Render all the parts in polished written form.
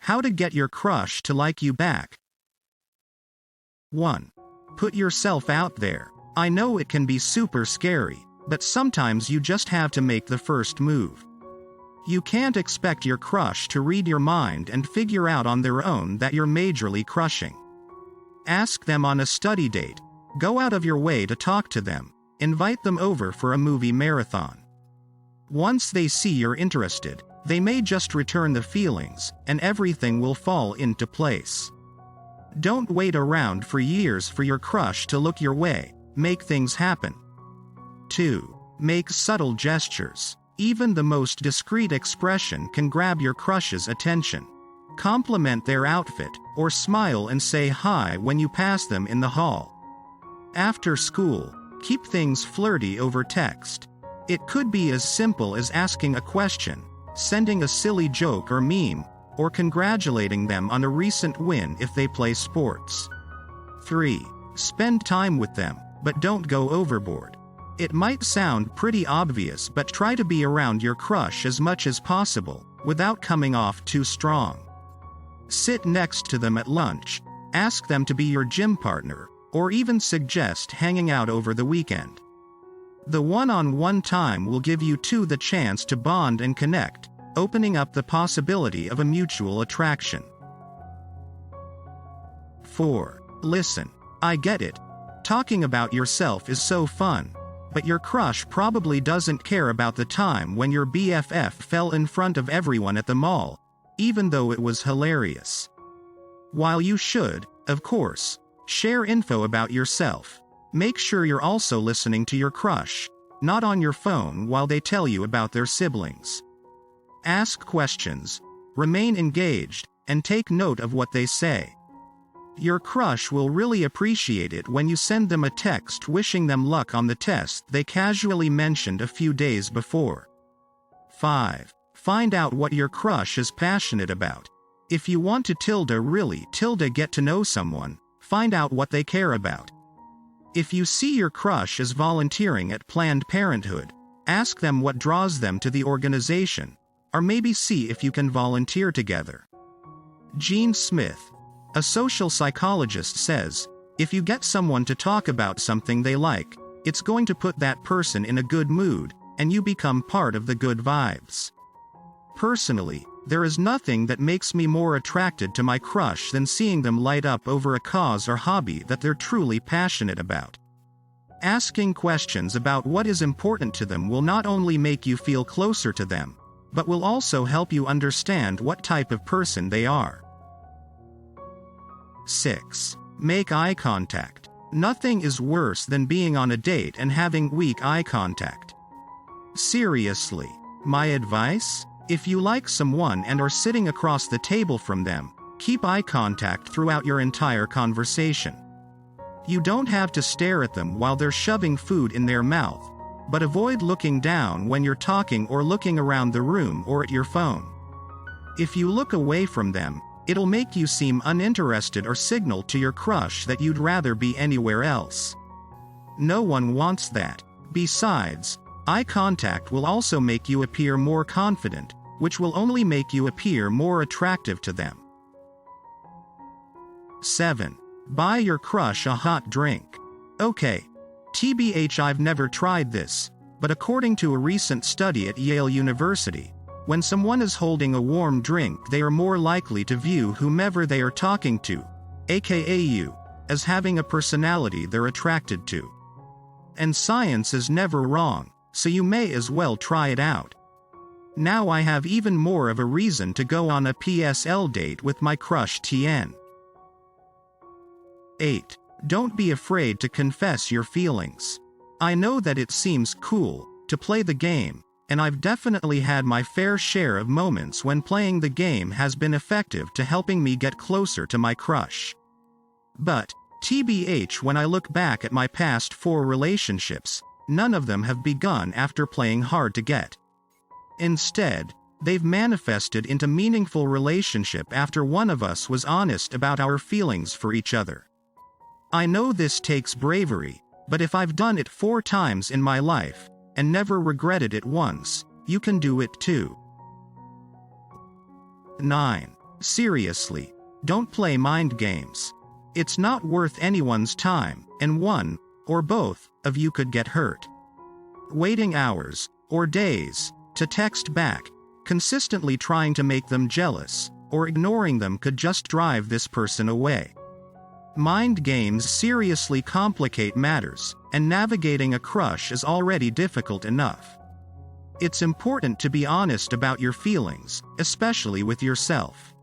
How to get your crush to like you back. 1. Put yourself out there. I know it can be super scary, but sometimes you just have to make the first move. You can't expect your crush to read your mind and figure out on their own that you're majorly crushing. Ask them on a study date. Go out of your way to talk to them. Invite them over for a movie marathon. Once they see you're interested, they may just return the feelings, and everything will fall into place. Don't wait around for years for your crush to look your way. Make things happen. 2. Make subtle gestures. Even the most discreet expression can grab your crush's attention. Compliment their outfit, or smile and say hi when you pass them in the hall. After school, keep things flirty over text. It could be as simple as asking a question, sending a silly joke or meme, or congratulating them on a recent win if they play sports. 3. Spend time with them, but don't go overboard. It might sound pretty obvious, but try to be around your crush as much as possible, without coming off too strong. Sit next to them at lunch, ask them to be your gym partner, or even suggest hanging out over the weekend. The one-on-one time will give you two the chance to bond and connect, opening up the possibility of a mutual attraction. 4. Listen. I get it. Talking about yourself is so fun, but your crush probably doesn't care about the time when your BFF fell in front of everyone at the mall, even though it was hilarious. While you should, of course, share info about yourself, make sure you're also listening to your crush, not on your phone while they tell you about their siblings. Ask questions, remain engaged, and take note of what they say. Your crush will really appreciate it when you send them a text wishing them luck on the test they casually mentioned a few days before. 5. Find out what your crush is passionate about. If you want to really get to know someone, find out what they care about. If you see your crush is volunteering at Planned Parenthood, ask them what draws them to the organization, or maybe see if you can volunteer together. Gene Smith, a social psychologist, says, if you get someone to talk about something they like, it's going to put that person in a good mood, and you become part of the good vibes. Personally, there is nothing that makes me more attracted to my crush than seeing them light up over a cause or hobby that they're truly passionate about. Asking questions about what is important to them will not only make you feel closer to them, but will also help you understand what type of person they are. 6. Make eye contact. Nothing is worse than being on a date and having weak eye contact. Seriously, my advice? If you like someone and are sitting across the table from them, keep eye contact throughout your entire conversation. You don't have to stare at them while they're shoving food in their mouth, but avoid looking down when you're talking or looking around the room or at your phone. If you look away from them, it'll make you seem uninterested or signal to your crush that you'd rather be anywhere else. No one wants that. Besides, eye contact will also make you appear more confident, which will only make you appear more attractive to them. 7. Buy your crush a hot drink. Okay. TBH, I've never tried this, but according to a recent study at Yale University, when someone is holding a warm drink, they are more likely to view whomever they are talking to, aka you, as having a personality they're attracted to. And science is never wrong, so you may as well try it out. Now I have even more of a reason to go on a PSL date with my crush TN. 8. Don't be afraid to confess your feelings. I know that it seems cool to play the game, and I've definitely had my fair share of moments when playing the game has been effective to helping me get closer to my crush. But, TBH, when I look back at my past 4 relationships, none of them have begun after playing hard to get. Instead, they've manifested into meaningful relationship after one of us was honest about our feelings for each other. I know this takes bravery, but if I've done it 4 times in my life, and never regretted it once, you can do it too. 9. Seriously, don't play mind games. It's not worth anyone's time, and one, or both, of you could get hurt. Waiting hours, or days, to text back, consistently trying to make them jealous, or ignoring them could just drive this person away. Mind games seriously complicate matters, and navigating a crush is already difficult enough. It's important to be honest about your feelings, especially with yourself.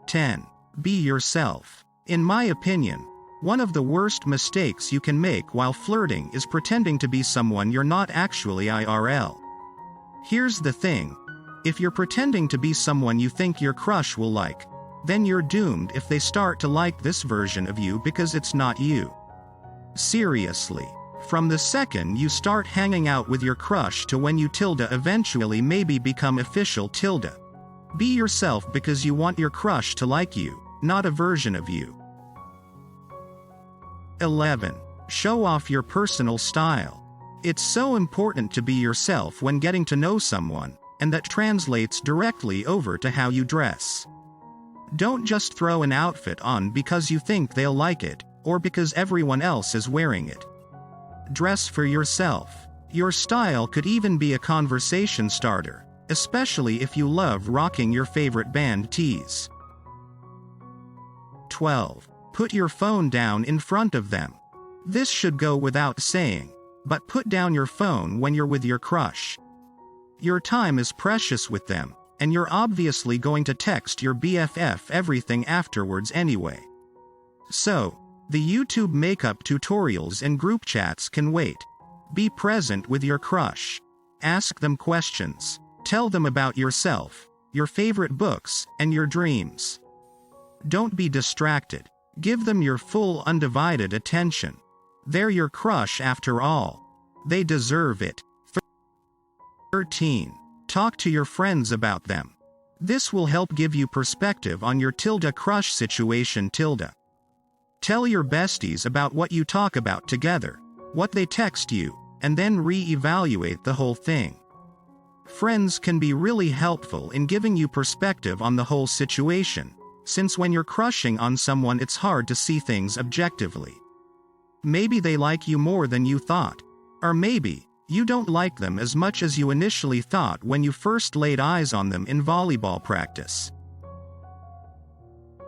10. Be yourself. In my opinion, one of the worst mistakes you can make while flirting is pretending to be someone you're not actually IRL. Here's the thing. If you're pretending to be someone you think your crush will like, then you're doomed if they start to like this version of you because it's not you. Seriously. From the second you start hanging out with your crush to when you eventually maybe become official . Be yourself because you want your crush to like you, not a version of you. 11. Show off your personal style. It's so important to be yourself when getting to know someone, and that translates directly over to how you dress. Don't just throw an outfit on because you think they'll like it, or because everyone else is wearing it. Dress for yourself. Your style could even be a conversation starter, especially if you love rocking your favorite band tees. 12. Put your phone down in front of them. This should go without saying, but put down your phone when you're with your crush. Your time is precious with them, and you're obviously going to text your BFF everything afterwards anyway. So, the YouTube makeup tutorials and group chats can wait. Be present with your crush. Ask them questions. Tell them about yourself, your favorite books, and your dreams. Don't be distracted. Give them your full undivided attention. They're your crush after all. They deserve it. 13. Talk to your friends about them. This will help give you perspective on your crush situation . Tell your besties about what you talk about together, what they text you, and then re-evaluate the whole thing. Friends can be really helpful in giving you perspective on the whole situation, since when you're crushing on someone it's hard to see things objectively. Maybe they like you more than you thought. Or maybe, you don't like them as much as you initially thought when you first laid eyes on them in volleyball practice.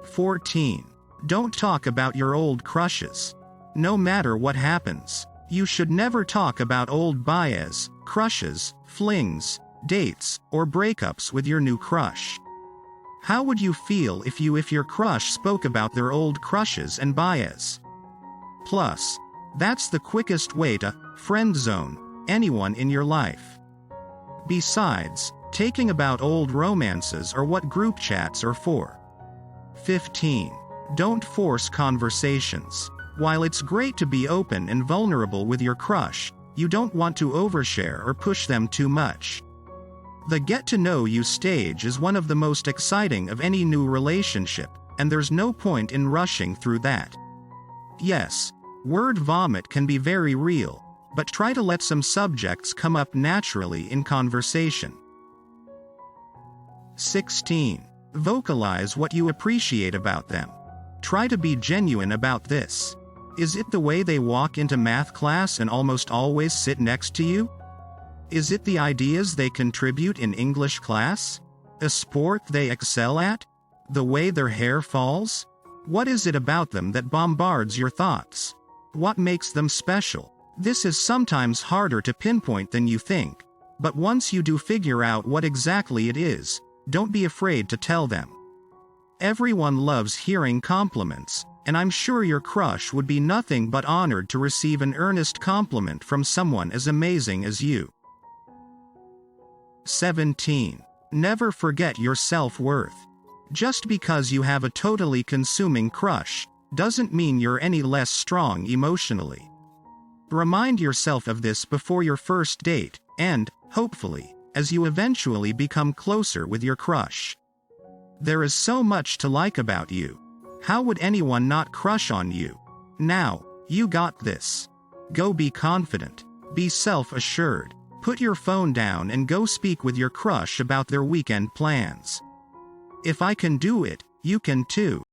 14. Don't talk about your old crushes. No matter what happens, you should never talk about old bias, crushes, flings, dates, or breakups with your new crush. How would you feel if your crush spoke about their old crushes and bias? Plus, that's the quickest way to friend zone anyone in your life. Besides, taking about old romances are what group chats are for. 15. Don't force conversations. While it's great to be open and vulnerable with your crush, you don't want to overshare or push them too much. The get-to-know-you stage is one of the most exciting of any new relationship, and there's no point in rushing through that. Yes, word vomit can be very real, but try to let some subjects come up naturally in conversation. 16. Vocalize what you appreciate about them. Try to be genuine about this. Is it the way they walk into math class and almost always sit next to you? Is it the ideas they contribute in English class? A sport they excel at? The way their hair falls? What is it about them that bombards your thoughts? What makes them special? This is sometimes harder to pinpoint than you think, but once you do figure out what exactly it is, don't be afraid to tell them. Everyone loves hearing compliments, and I'm sure your crush would be nothing but honored to receive an earnest compliment from someone as amazing as you. 17. Never forget your self-worth. Just because you have a totally consuming crush, doesn't mean you're any less strong emotionally. Remind yourself of this before your first date, and, hopefully, as you eventually become closer with your crush. There is so much to like about you. How would anyone not crush on you? Now, you got this. Go be confident. Be self-assured. Put your phone down and go speak with your crush about their weekend plans. If I can do it, You can too.